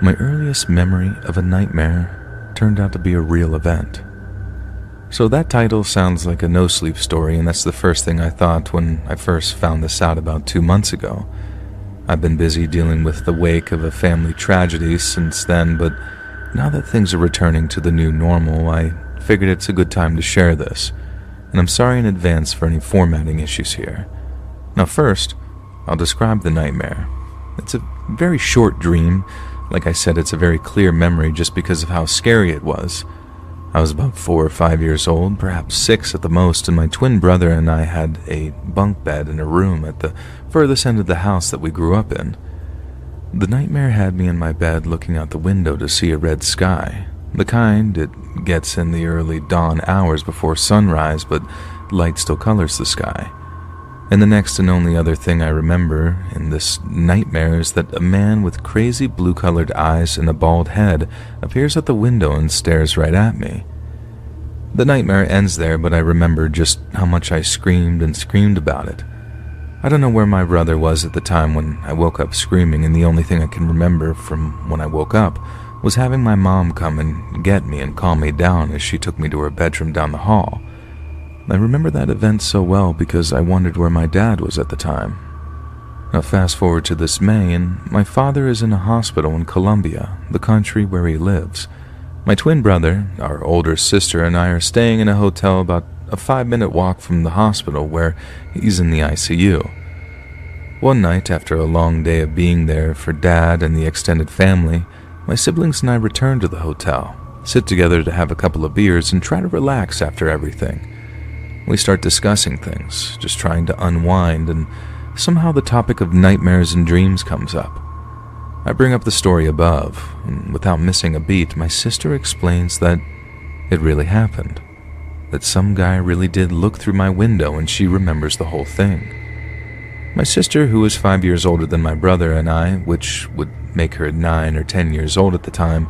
My earliest memory of a nightmare turned out to be a real event. So that title sounds like a no-sleep story, and that's the first thing I thought when I first found this out about 2 months ago. I've been busy dealing with the wake of a family tragedy since then, but now that things are returning to the new normal, I figured it's a good time to share this, and I'm sorry in advance for any formatting issues here. Now first, I'll describe the nightmare. It's a very short dream. Like I said, it's a very clear memory just because of how scary it was. I was about 4 or 5 years old, perhaps 6 at the most, and my twin brother and I had a bunk bed in a room at the furthest end of the house that we grew up in. The nightmare had me in my bed looking out the window to see a red sky, the kind it gets in the early dawn hours before sunrise, but light still colors the sky. And the next and only other thing I remember in this nightmare is that a man with crazy blue-colored eyes and a bald head appears at the window and stares right at me. The nightmare ends there, but I remember just how much I screamed and screamed about it. I don't know where my brother was at the time when I woke up screaming, and the only thing I can remember from when I woke up was having my mom come and get me and calm me down as she took me to her bedroom down the hall. I remember that event so well because I wondered where my dad was at the time. Now fast forward to this May, and my father is in a hospital in Colombia, the country where he lives. My twin brother, our older sister, and I are staying in a hotel about a 5-minute walk from the hospital where he's in the ICU. One night, after a long day of being there for Dad and the extended family, my siblings and I return to the hotel, sit together to have a couple of beers and try to relax after everything. We start discussing things, just trying to unwind, and somehow the topic of nightmares and dreams comes up. I bring up the story above, and without missing a beat, my sister explains that it really happened. That some guy really did look through my window and she remembers the whole thing. My sister, who is 5 years older than my brother and I, which would make her 9 or 10 years old at the time,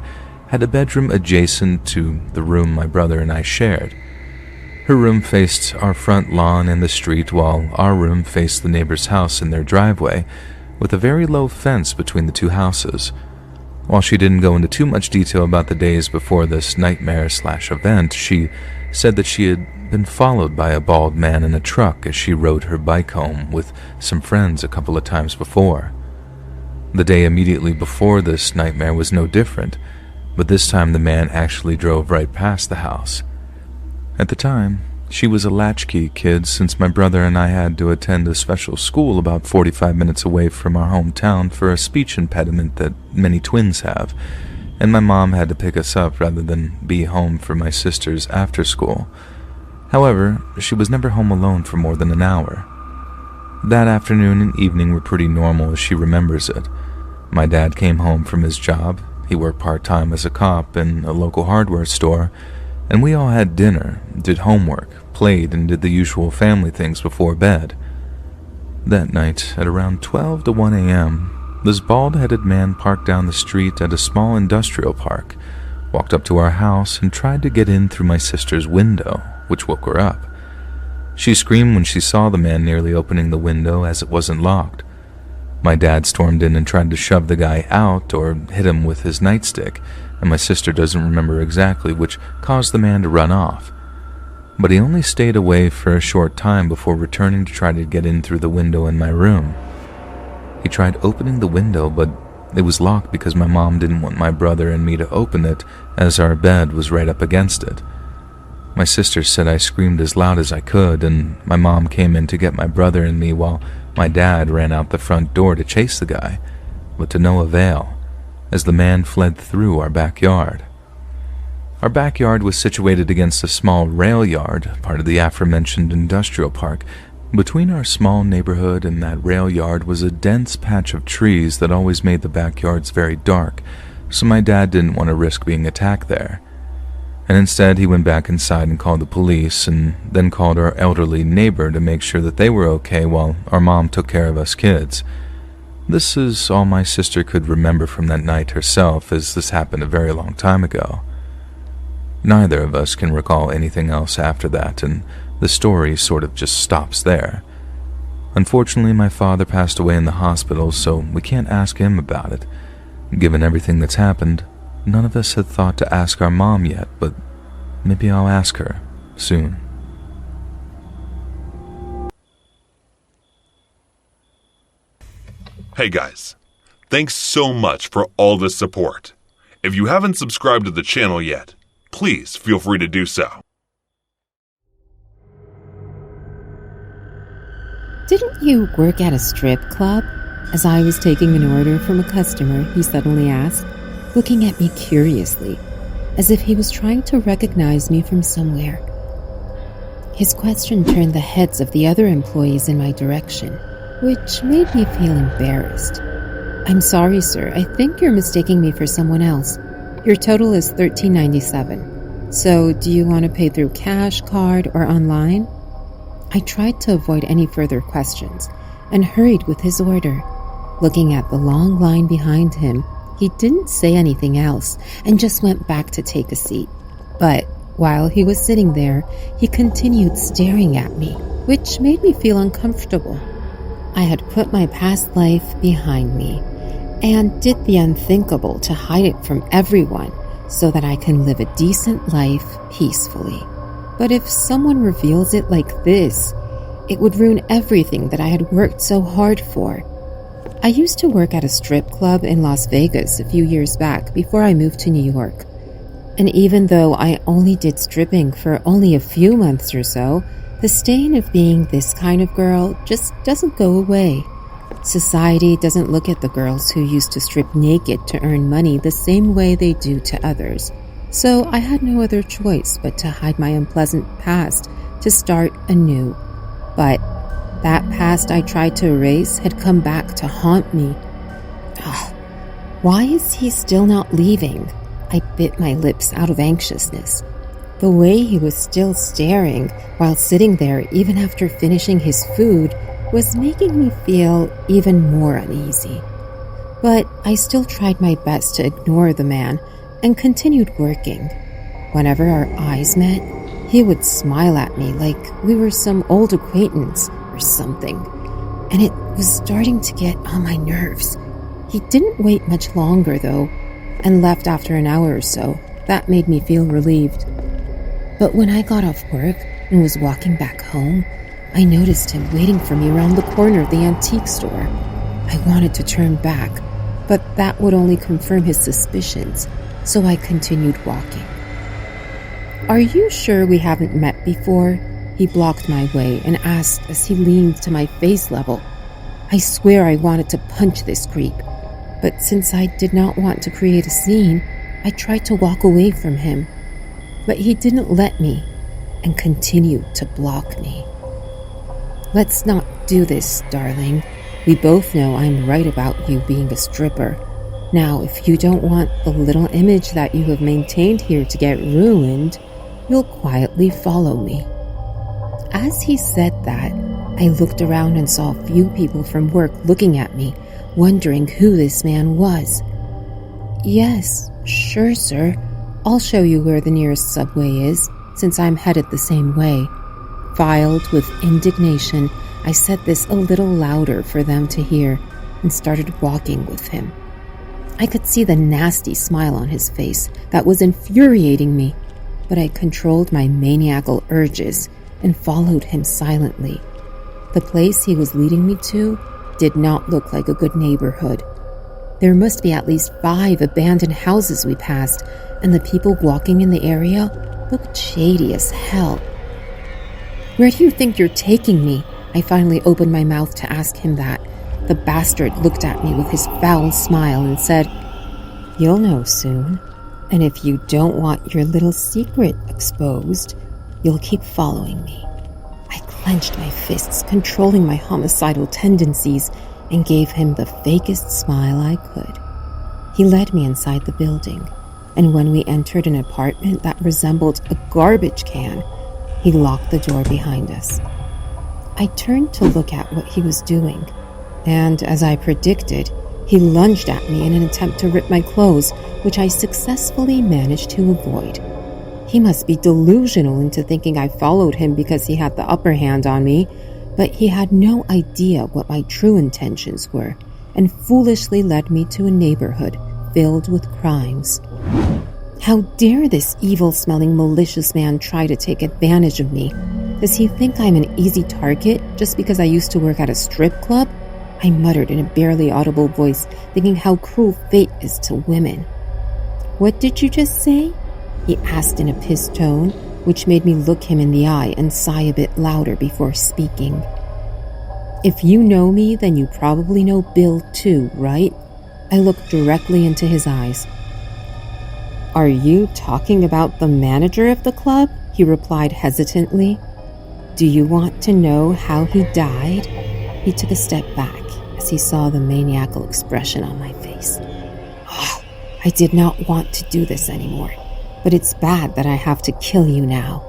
had a bedroom adjacent to the room my brother and I shared. Her room faced our front lawn and the street, while our room faced the neighbor's house in their driveway, with a very low fence between the two houses. While she didn't go into too much detail about the days before this nightmare/event, she said that she had been followed by a bald man in a truck as she rode her bike home with some friends a couple of times before. The day immediately before this nightmare was no different, but this time the man actually drove right past the house. At the time, she was a latchkey kid since my brother and I had to attend a special school about 45 minutes away from our hometown for a speech impediment that many twins have, and my mom had to pick us up rather than be home for my sister's after school. However, she was never home alone for more than an hour. That afternoon and evening were pretty normal as she remembers it. My dad came home from his job. He worked part-time as a cop in a local hardware store, and we all had dinner, did homework, played, and did the usual family things before bed. That night, at around 12 to 1 a.m., this bald-headed man parked down the street at a small industrial park, walked up to our house, and tried to get in through my sister's window, which woke her up. She screamed when she saw the man nearly opening the window as it wasn't locked. My dad stormed in and tried to shove the guy out or hit him with his nightstick, and my sister doesn't remember exactly, which caused the man to run off. But he only stayed away for a short time before returning to try to get in through the window in my room. He tried opening the window, but it was locked because my mom didn't want my brother and me to open it, as our bed was right up against it. My sister said I screamed as loud as I could, and my mom came in to get my brother and me while my dad ran out the front door to chase the guy, but to no avail, as the man fled through our backyard. Our backyard was situated against a small rail yard, part of the aforementioned industrial park. Between our small neighborhood and that rail yard was a dense patch of trees that always made the backyards very dark, so my dad didn't want to risk being attacked there. And instead he went back inside and called the police, and then called our elderly neighbor to make sure that they were okay while our mom took care of us kids. This is all my sister could remember from that night herself, as this happened a very long time ago. Neither of us can recall anything else after that, and the story sort of just stops there. Unfortunately, my father passed away in the hospital, so we can't ask him about it. Given everything that's happened, none of us had thought to ask our mom yet, but maybe I'll ask her soon. Hey guys, thanks so much for all the support. If you haven't subscribed to the channel yet, please feel free to do so. Didn't you work at a strip club? As I was taking an order from a customer, he suddenly asked, looking at me curiously, as if he was trying to recognize me from somewhere. His question turned the heads of the other employees in my direction, which made me feel embarrassed. "I'm sorry, sir. I think you're mistaking me for someone else. Your total is $13.97. So, do you want to pay through cash, card, or online?" I tried to avoid any further questions and hurried with his order. Looking at the long line behind him, he didn't say anything else and just went back to take a seat. But while he was sitting there, he continued staring at me, which made me feel uncomfortable. I had put my past life behind me and did the unthinkable to hide it from everyone so that I can live a decent life peacefully. But if someone reveals it like this, it would ruin everything that I had worked so hard for. I used to work at a strip club in Las Vegas a few years back before I moved to New York. And even though I only did stripping for only a few months or so, the stain of being this kind of girl just doesn't go away. Society doesn't look at the girls who used to strip naked to earn money the same way they do to others. So I had no other choice but to hide my unpleasant past to start anew. But that past I tried to erase had come back to haunt me. Why is he still not leaving? I bit my lips out of anxiousness. The way he was still staring while sitting there even after finishing his food was making me feel even more uneasy. But I still tried my best to ignore the man and continued working. Whenever our eyes met, he would smile at me like we were some old acquaintance or something, and it was starting to get on my nerves. He didn't wait much longer though, and left after an hour or so. That made me feel relieved. But when I got off work and was walking back home, I noticed him waiting for me around the corner of the antique store. I wanted to turn back, but that would only confirm his suspicions, so I continued walking. "Are you sure we haven't met before?" He blocked my way and asked as he leaned to my face level. I swear I wanted to punch this creep, but since I did not want to create a scene, I tried to walk away from him. But he didn't let me and continued to block me. "Let's not do this, darling. We both know I'm right about you being a stripper. Now, if you don't want the little image that you have maintained here to get ruined, you'll quietly follow me." As he said that, I looked around and saw a few people from work looking at me, wondering who this man was. "Yes, sure, sir. I'll show you where the nearest subway is, since I'm headed the same way." Filled with indignation, I said this a little louder for them to hear and started walking with him. I could see the nasty smile on his face that was infuriating me, but I controlled my maniacal urges and followed him silently. The place he was leading me to did not look like a good neighborhood. There must be at least 5 abandoned houses we passed, and the people walking in the area looked shady as hell. "Where do you think you're taking me?" I finally opened my mouth to ask him that. The bastard looked at me with his foul smile and said, "You'll know soon. And if you don't want your little secret exposed, you'll keep following me." I clenched my fists, controlling my homicidal tendencies, and gave him the fakest smile I could. He led me inside the building, and when we entered an apartment that resembled a garbage can, he locked the door behind us. I turned to look at what he was doing, and as I predicted, he lunged at me in an attempt to rip my clothes, which I successfully managed to avoid. He must be delusional into thinking I followed him because he had the upper hand on me, but he had no idea what my true intentions were, and foolishly led me to a neighborhood filled with crimes. How dare this evil-smelling, malicious man try to take advantage of me? Does he think I'm an easy target just because I used to work at a strip club? I muttered in a barely audible voice, thinking how cruel fate is to women. What did you just say? He asked in a pissed tone, which made me look him in the eye and sigh a bit louder before speaking. If you know me, then you probably know Bill too, right? I looked directly into his eyes. Are you talking about the manager of the club? He replied hesitantly. Do you want to know how he died? He took a step back as he saw the maniacal expression on my face. Oh, I did not want to do this anymore, but it's bad that I have to kill you now.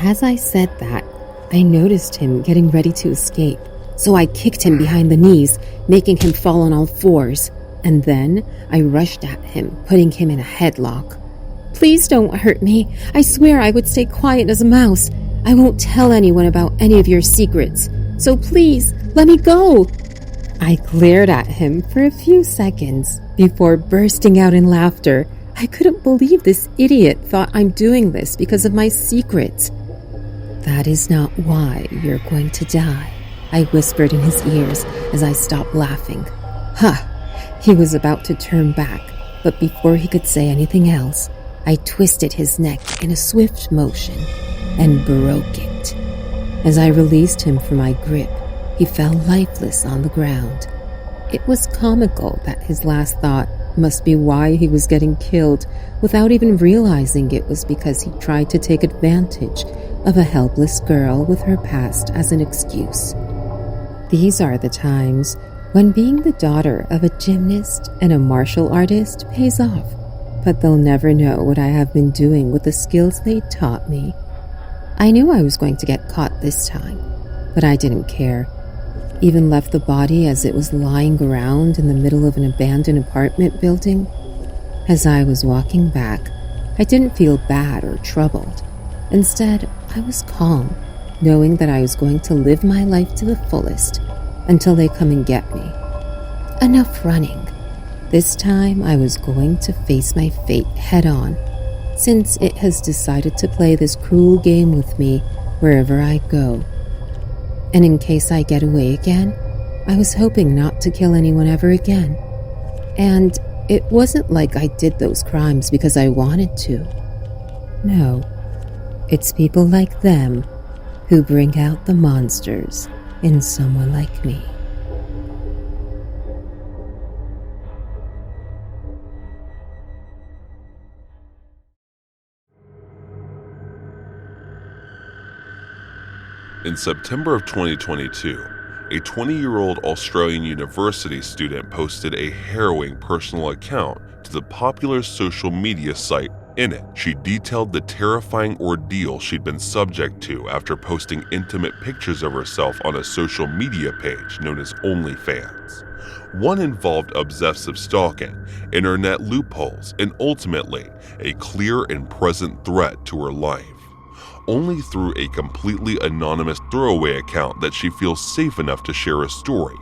As I said that, I noticed him getting ready to escape, so I kicked him behind the knees, making him fall on all fours, and then I rushed at him, putting him in a headlock. Please don't hurt me. I swear I would stay quiet as a mouse. I won't tell anyone about any of your secrets, so please, let me go. I glared at him for a few seconds before bursting out in laughter. I couldn't believe this idiot thought I'm doing this because of my secrets. That is not why you're going to die, I whispered in his ears as I stopped laughing. He was about to turn back, but before he could say anything else, I twisted his neck in a swift motion and broke it. As I released him from my grip, he fell lifeless on the ground. It was comical that his last thought must be why he was getting killed without even realizing it was because he tried to take advantage of a helpless girl with her past as an excuse. These are the times when being the daughter of a gymnast and a martial artist pays off, but they'll never know what I have been doing with the skills they taught me. I knew I was going to get caught this time, but I didn't care. Even left the body as it was lying around in the middle of an abandoned apartment building. As I was walking back, I didn't feel bad or troubled. Instead, I was calm, knowing that I was going to live my life to the fullest until they come and get me. Enough running. This time I was going to face my fate head on, since it has decided to play this cruel game with me wherever I go. And in case I get away again, I was hoping not to kill anyone ever again. And it wasn't like I did those crimes because I wanted to. No, it's people like them who bring out the monsters in someone like me. In September of 2022, a 20-year-old Australian university student posted a harrowing personal account to the popular social media site. In it, she detailed the terrifying ordeal she'd been subject to after posting intimate pictures of herself on a social media page known as OnlyFans. One involved obsessive stalking, internet loopholes, and ultimately, a clear and present threat to her life. Only through a completely anonymous throwaway account that she feels safe enough to share a story,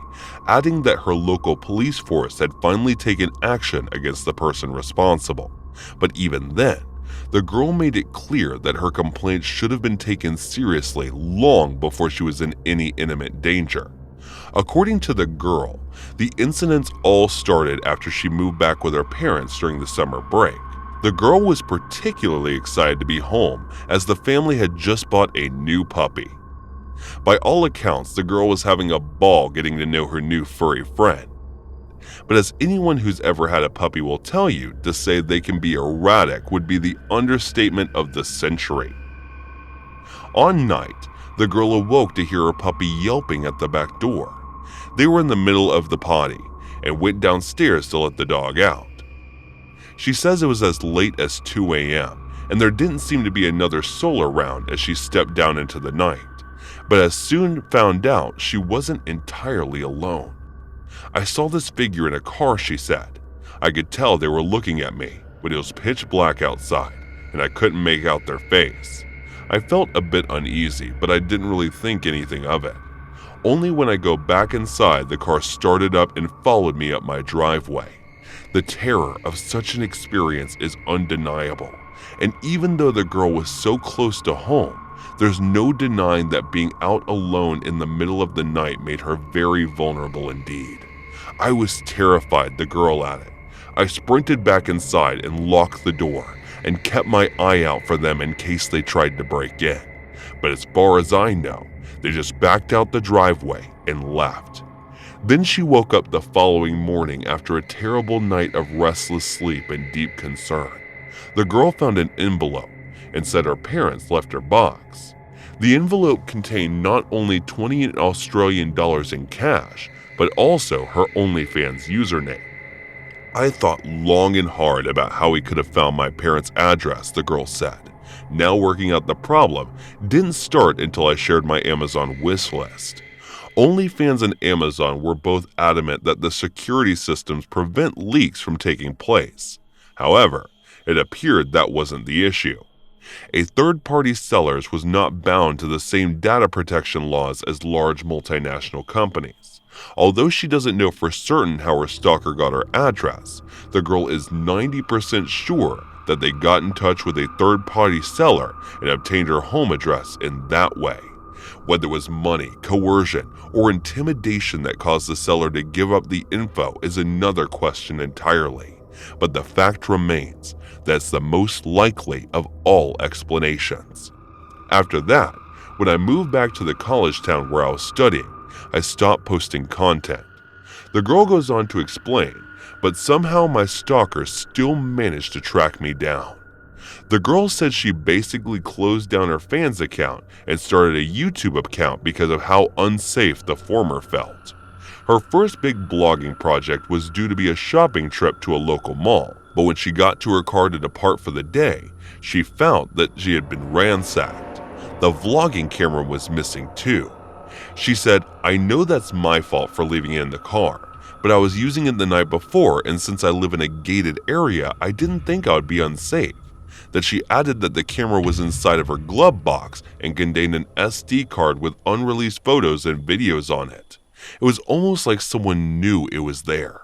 adding that her local police force had finally taken action against the person responsible. But even then, the girl made it clear that her complaint should have been taken seriously long before she was in any imminent danger. According to the girl, the incidents all started after she moved back with her parents during the summer break. The girl was particularly excited to be home as the family had just bought a new puppy. By all accounts, the girl was having a ball getting to know her new furry friend. But as anyone who's ever had a puppy will tell you, to say they can be erratic would be the understatement of the century. On night, the girl awoke to hear her puppy yelping at the back door. They were in the middle of the potty and went downstairs to let the dog out. She says it was as late as 2 a.m., and there didn't seem to be another soul around as she stepped down into the night, but as soon found out she wasn't entirely alone. I saw this figure in a car, she said. I could tell they were looking at me, but it was pitch black outside, and I couldn't make out their face. I felt a bit uneasy, but I didn't really think anything of it. Only when I go back inside, the car started up and followed me up my driveway. The terror of such an experience is undeniable, and even though the girl was so close to home, there's no denying that being out alone in the middle of the night made her very vulnerable indeed. I was terrified the girl at it. I sprinted back inside and locked the door and kept my eye out for them in case they tried to break in. But as far as I know, they just backed out the driveway and left. Then she woke up the following morning after a terrible night of restless sleep and deep concern. The girl found an envelope and said her parents left her box. The envelope contained not only 20 Australian dollars in cash, but also her OnlyFans username. I thought long and hard about how he could have found my parents' address, the girl said. Now working out the problem didn't start until I shared my Amazon wish list. OnlyFans and Amazon were both adamant that the security systems prevent leaks from taking place. However, it appeared that wasn't the issue. A third-party seller was not bound to the same data protection laws as large multinational companies. Although she doesn't know for certain how her stalker got her address, the girl is 90% sure that they got in touch with a third-party seller and obtained her home address in that way. Whether it was money, coercion, or intimidation that caused the seller to give up the info is another question entirely. But the fact remains that's the most likely of all explanations. After that, when I moved back to the college town where I was studying, I stopped posting content. The girl goes on to explain, but somehow my stalker still managed to track me down. The girl said she basically closed down her fans account and started a YouTube account because of how unsafe the former felt. Her first big blogging project was due to be a shopping trip to a local mall, but when she got to her car to depart for the day, she found that she had been ransacked. The vlogging camera was missing too. She said, "I know that's my fault for leaving it in the car, but I was using it the night before, and since I live in a gated area, I didn't think I would be unsafe." That she added that the camera was inside of her glove box and contained an SD card with unreleased photos and videos on it. It was almost like someone knew it was there.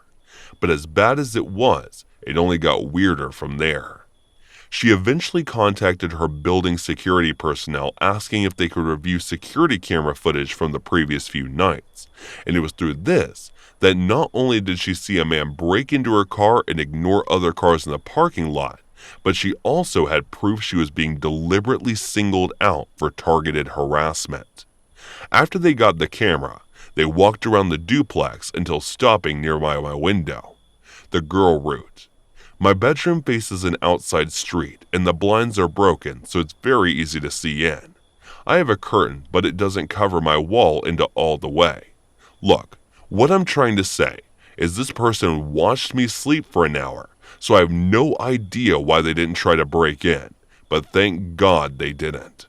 But as bad as it was, it only got weirder from there. She eventually contacted her building security personnel asking if they could review security camera footage from the previous few nights. And it was through this that not only did she see a man break into her car and ignore other cars in the parking lot, but she also had proof she was being deliberately singled out for targeted harassment. After they got the camera, they walked around the duplex until stopping nearby my window. The girl route. My bedroom faces an outside street and the blinds are broken, so it's very easy to see in. I have a curtain, but it doesn't cover my wall into all the way. Look, what I'm trying to say is this person watched me sleep for an hour, so I have no idea why they didn't try to break in, but thank God they didn't.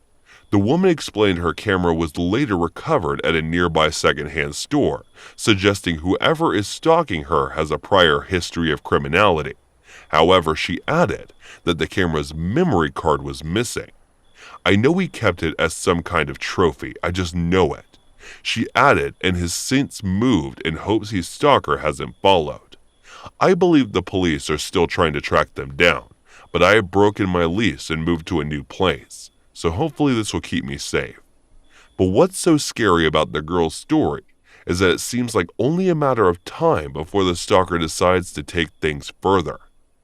The woman explained her camera was later recovered at a nearby secondhand store, suggesting whoever is stalking her has a prior history of criminality. However, she added that the camera's memory card was missing. I know he kept it as some kind of trophy, I just know it. She added, and has since moved in hopes his stalker hasn't followed. I believe the police are still trying to track them down, but I have broken my lease and moved to a new place, so hopefully this will keep me safe. But what's so scary about the girl's story is that it seems like only a matter of time before the stalker decides to take things further,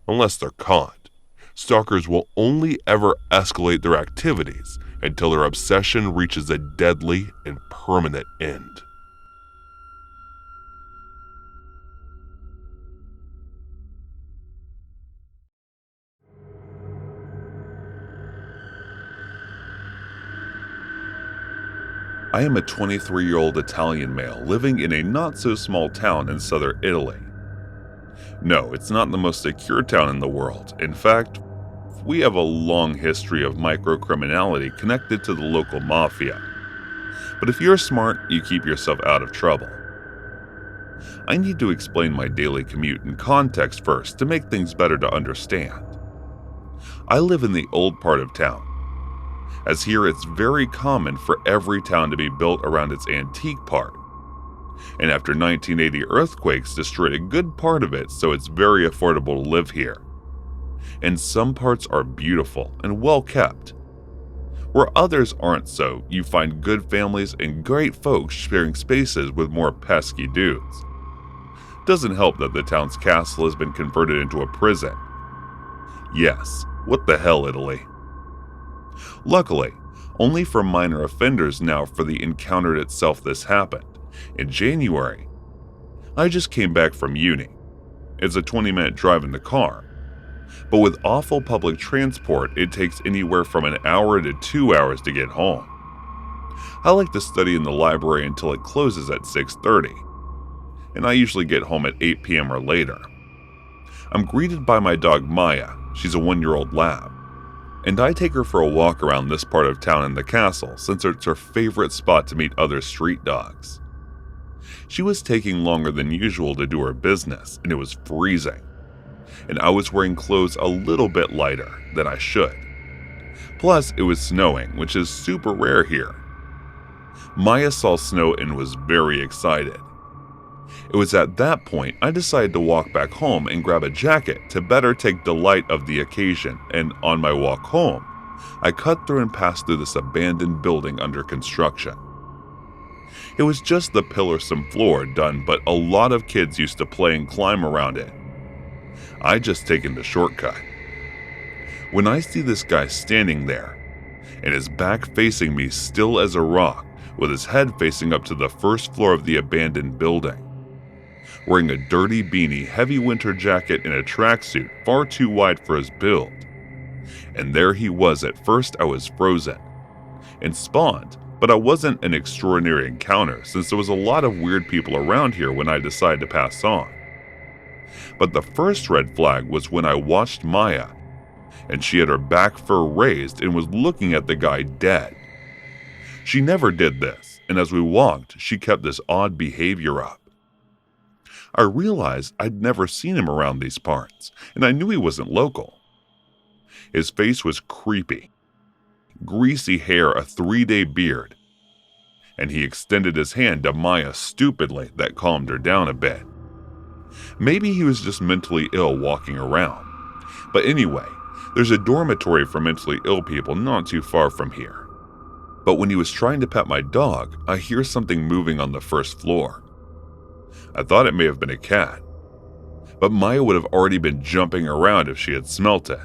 unless they're caught. Stalkers will only ever escalate their activities until their obsession reaches a deadly and permanent end. I am a 23-year-old Italian male living in a not-so-small town in southern Italy. No, it's not the most secure town in the world. In fact, we have a long history of microcriminality connected to the local mafia. But if you're smart, you keep yourself out of trouble. I need to explain my daily commute in context first to make things better to understand. I live in the old part of town, as here it's very common for every town to be built around its antique part. and after 1980 earthquakes destroyed a good part of it, so it's very affordable to live here. And some parts are beautiful and well kept. Where others aren't so, you find good families and great folks sharing spaces with more pesky dudes. Doesn't help that the town's castle has been converted into a prison. Yes, what the hell, Italy? Luckily, only for minor offenders now for the encounter itself this happened. In January, I just came back from uni. It's a 20-minute drive in the car. But with awful public transport, it takes anywhere from an hour to 2 hours to get home. I like to study in the library until it closes at 6:30, and I usually get home at 8 p.m. or later. I'm greeted by my dog Maya. She's a 1-year-old lab, and I take her for a walk around this part of town in the castle since it's her favorite spot to meet other street dogs. She was taking longer than usual to do her business, and it was freezing, and I was wearing clothes a little bit lighter than I should. Plus, it was snowing, which is super rare here. Maya saw snow and was very excited. It was at that point I decided to walk back home and grab a jacket to better take delight of the occasion, and on my walk home, I cut through and passed through this abandoned building under construction. It was just the pillarsome floor done, but a lot of kids used to play and climb around it. I just taken the shortcut. When I see this guy standing there, and his back facing me still as a rock, with his head facing up to the first floor of the abandoned building, wearing a dirty beanie, heavy winter jacket, and a tracksuit far too wide for his build. And there he was. At first I was frozen and spawned, but I wasn't an extraordinary encounter since there was a lot of weird people around here when I decided to pass on. But the first red flag was when I watched Maya, and she had her back fur raised and was looking at the guy dead. She never did this, and as we walked, she kept this odd behavior up. I realized I'd never seen him around these parts, and I knew he wasn't local. His face was creepy. Greasy hair, a 3-day beard, and he extended his hand to Maya stupidly. That calmed her down a bit. Maybe he was just mentally ill walking around. But anyway, there's a dormitory for mentally ill people not too far from here. But when he was trying to pet my dog, I hear something moving on the first floor. I thought it may have been a cat, but Maya would have already been jumping around if she had smelt it.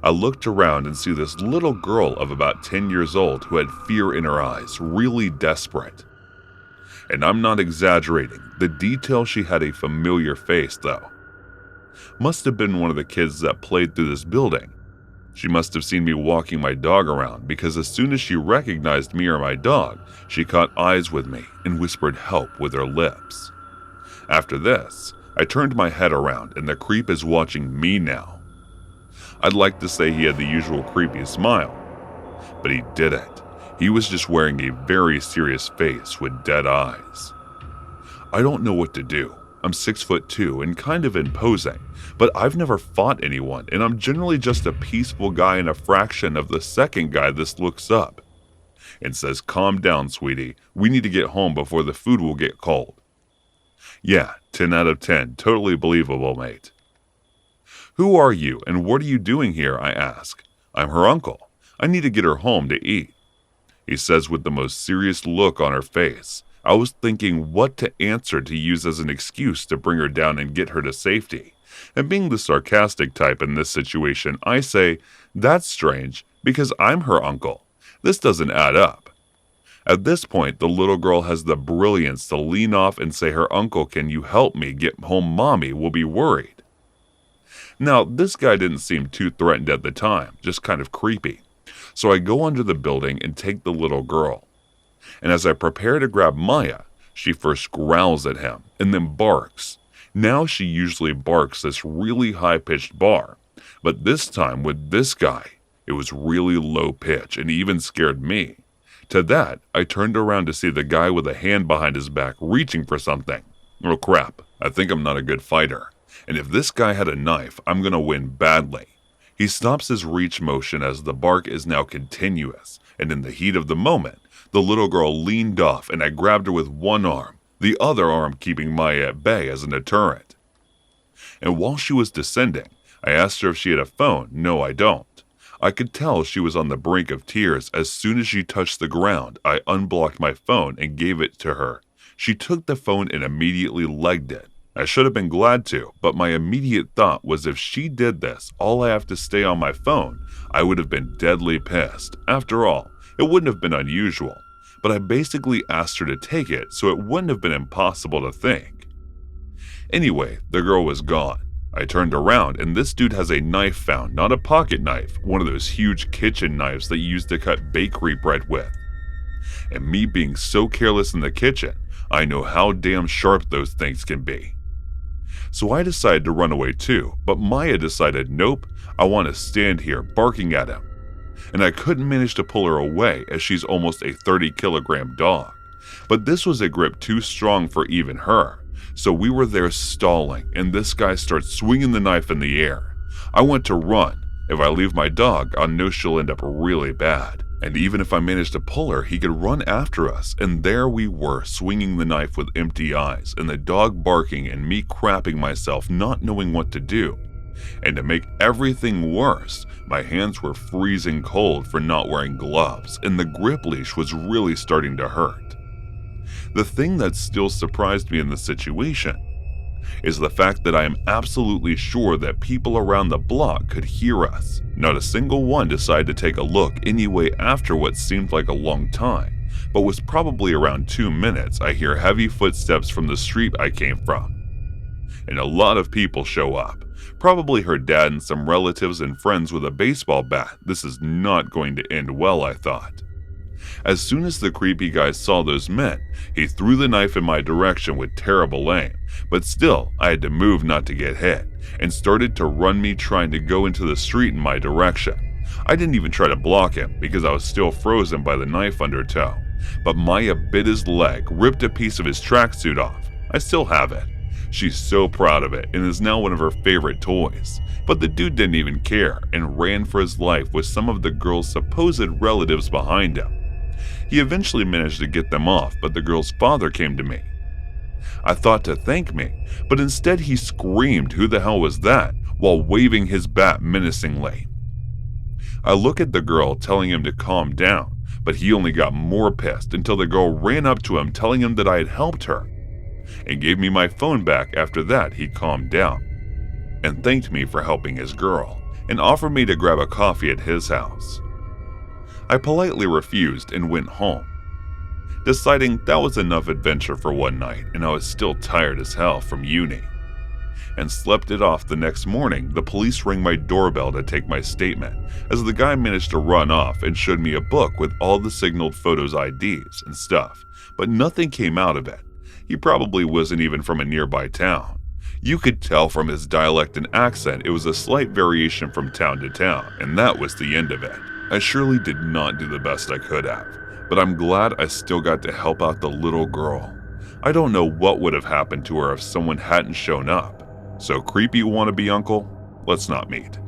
I looked around and see this little girl of about 10 years old who had fear in her eyes, really desperate. And I'm not exaggerating, the detail, she had a familiar face though. Must have been one of the kids that played through this building. She must have seen me walking my dog around, because as soon as she recognized me or my dog, she caught eyes with me and whispered help with her lips. After this, I turned my head around and the creep is watching me now. I'd like to say he had the usual creepy smile, but he didn't. He was just wearing a very serious face with dead eyes. I don't know what to do. I'm 6'2" and kind of imposing, but I've never fought anyone, and I'm generally just a peaceful guy and a fraction of the second guy this looks up and says, "Calm down, sweetie. We need to get home before the food will get cold." Yeah, 10 out of 10. Totally believable, mate. "Who are you, and what are you doing here?" I ask. "I'm her uncle. I need to get her home to eat," he says with the most serious look on her face. I was thinking what to answer to use as an excuse to bring her down and get her to safety. And being the sarcastic type in this situation, I say, "That's strange, because I'm her uncle. This doesn't add up." At this point, the little girl has the brilliance to lean off and say her uncle, "Can you help me get home? Mommy will be worried." Now, this guy didn't seem too threatened at the time, just kind of creepy. So I go under the building and take the little girl. And as I prepare to grab Maya, she first growls at him and then barks. Now she usually barks this really high-pitched bar, but this time with this guy, it was really low pitch and even scared me. To that, I turned around to see the guy with a hand behind his back reaching for something. Oh crap, I think I'm not a good fighter. And if this guy had a knife, I'm gonna win badly. He stops his reach motion as the bark is now continuous, and in the heat of the moment, the little girl leaned off and I grabbed her with one arm, the other arm keeping Maya at bay as a deterrent. And while she was descending, I asked her if she had a phone. No, I don't. I could tell she was on the brink of tears. As soon as she touched the ground, I unblocked my phone and gave it to her. She took the phone and immediately legged it. I should have been glad to, but my immediate thought was if she did this, all I have to stay on my phone, I would have been deadly pissed. After all, it wouldn't have been unusual, but I basically asked her to take it, so it wouldn't have been impossible to think. Anyway, the girl was gone. I turned around and this dude has a knife found, not a pocket knife, one of those huge kitchen knives that you use to cut bakery bread with. And me being so careless in the kitchen, I know how damn sharp those things can be. So I decided to run away too, but Maya decided, nope, I want to stand here barking at him. And I couldn't manage to pull her away as she's almost a 30-kilogram dog. But this was a grip too strong for even her. So we were there stalling, and this guy starts swinging the knife in the air. I went to run. If I leave my dog, I know she'll end up really bad. And even if I managed to pull her, he could run after us. And there we were, swinging the knife with empty eyes, and the dog barking and me crapping myself, not knowing what to do. And to make everything worse, my hands were freezing cold for not wearing gloves, and the grip leash was really starting to hurt. The thing that still surprised me in the situation is the fact that I am absolutely sure that people around the block could hear us. Not a single one decided to take a look anyway. After what seemed like a long time, but was probably around 2 minutes, I hear heavy footsteps from the street I came from. And a lot of people show up. Probably her dad and some relatives and friends with a baseball bat. This is not going to end well, I thought. As soon as the creepy guy saw those men, he threw the knife in my direction with terrible aim, but still, I had to move not to get hit, and started to run me trying to go into the street in my direction. I didn't even try to block him because I was still frozen by the knife under toe, but Maya bit his leg, ripped a piece of his tracksuit off. I still have it. She's so proud of it and is now one of her favorite toys. But the dude didn't even care and ran for his life with some of the girl's supposed relatives behind him. He eventually managed to get them off, but the girl's father came to me. I thought to thank me, but instead he screamed, "Who the hell was that?" while waving his bat menacingly. I look at the girl telling him to calm down, but he only got more pissed until the girl ran up to him telling him that I had helped her and gave me my phone back. After that, he calmed down and thanked me for helping his girl and offered me to grab a coffee at his house. I politely refused and went home, deciding that was enough adventure for one night, and I was still tired as hell from uni. And slept it off. The next morning, the police rang my doorbell to take my statement, as the guy managed to run off and showed me a book with all the signaled photos' IDs and stuff, but nothing came out of it. He probably wasn't even from a nearby town. You could tell from his dialect and accent it was a slight variation from town to town, and that was the end of it. I surely did not do the best I could have, but I'm glad I still got to help out the little girl. I don't know what would have happened to her if someone hadn't shown up. So creepy wannabe uncle, let's not meet.